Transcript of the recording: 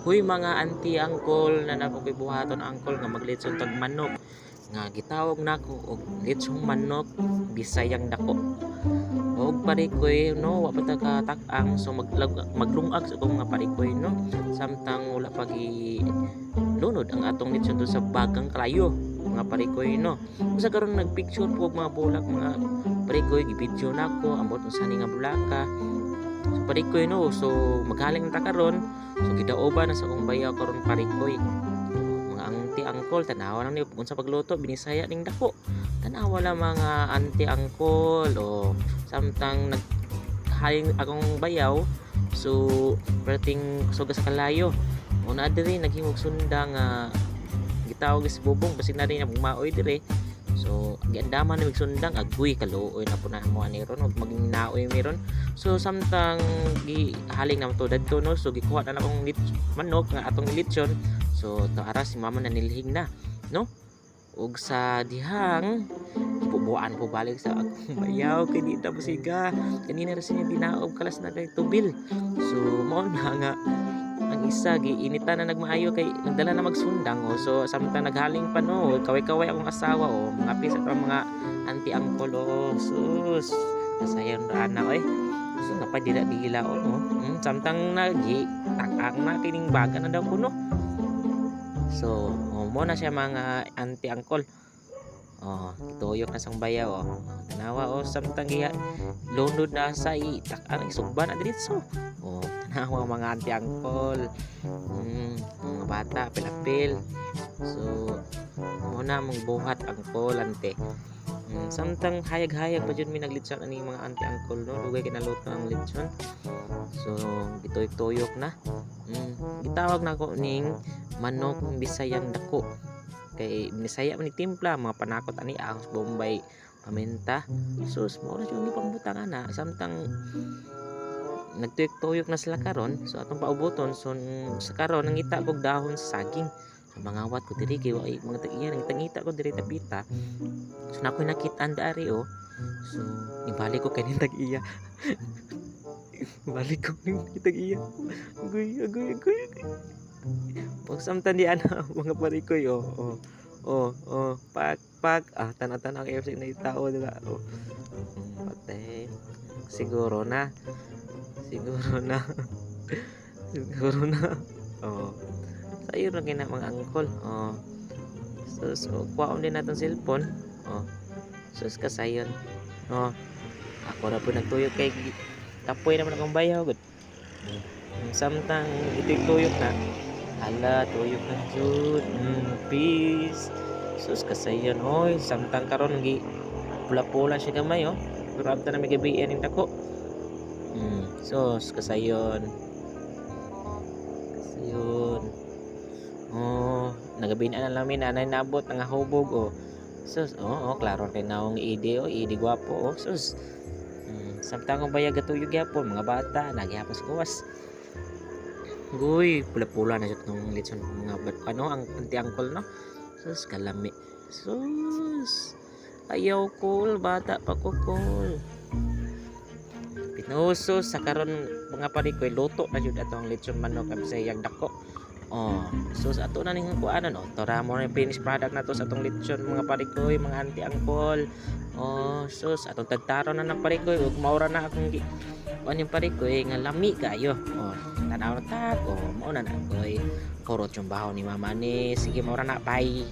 Huy mga auntie, uncle na napakibuhaton uncle nga maglitson tag manok nga gitawag nako og litsong manok Bisayang dako. Og parikoy no wa pa ta katak-ang so maglungag sa kong nga parikoy no samtang wala pagi lunod ang atong litsyon do sa bagang kalayo mga parikoy no. Usa karon nagpicture po og mga bulak mga parikoy gibidyo nako ambot unsa ni nga bulaka. So parikoy no so maghaling ta karon so gidaoban na sa akong bayaw karon parikoy mga auntie uncle tanawa lang ni unsa pagluto binisaya ning dako tanawa lang mga auntie uncle o samtang naghaling akong bayaw so perting suga sa kalayo una diri naghimog sunda nga gitawag si bubong kasi na rin maoy dire so giandaman na migsundang agoy kaluoy na po na mo ani ron ug maging naoy meron so samtang gihaling na to dadto no so gikuha na akong manok nga atong ilitsyon so taara si mama na nilhing na no ug sa dihang ipubuan ko balik sa akong bayaw kay di ta busiga kanina ra siya binaog kalas na kay tubil so mo na nga ang isa giinitan na nagmaayo kay nagdala na magsundang so samtang naghaling pa no kaway-kaway akong asawa mga pisa pa mga auntie uncle sus kasayon ra na oy so napadila-dila no samtang takak na kining baga na daw kuno so mo na siya mga auntie uncle ituyok na sang bayaw tanawa samtang lunod na sa takak isugban na diretso tanawa mga auntie uncle mga bata pilapil so muna mong buhat uncle ante samtang hayag-hayag pa dyan may naglitson ani mga auntie uncle no dugay kinaluto ang litson so gituyok-tuyok na gitawag na ko ning manok Bisayang dako kay binisaya man ni timpla mga panakot ani ahos bombay paminta sus mo ra yung pambutang ana samtang nagtuyok-tuyok na sila karon so atong pauboton so sa karon nangita kog dahon sa saging so mangawat ko diri kay way mga tagiya nang tangita ko diri tapita so nakoy nakit-an dari so ibalik ko kanin tag-iya balik ko ning tag-iya agoy pag samtang di ana mga parikoy pak tan-tan ang AFC na itao diba patay siguro na sayo na kina mga angkol so kuwaon din natin cellphone sus kasayon ako na po nagtuyok kay tapoy naman akong bayaw good samtang ituyok na hala tuyok na jud peace sus kasayon samtang karon pula-pula siya gamay pero after na may gabian ning dako sus kasayon nagabinan na lang nanay nabot nga hubog sus klaro kay naong ide gwapo sus samtang kong bayag gatuyog yapon mga bata nagyapon sa kuwas guy pula-pula na siya itong litson mga ang auntie uncle no sus kalami sus ayaw cool bata pa ko cool pinusos sa karon mga parikoy luto na jud atong lechon manok Bisayang dako sus ato na ning kuanan tora mo na finished product na to sa atong lechon mga parikoy mga auntie uncle sus atong tagtaro na ng parikoy ug maura na akong yung parikoy nga lami kayo tanaw na tag mao na koy kurot yung bahaw ni mama ni sige maura na bye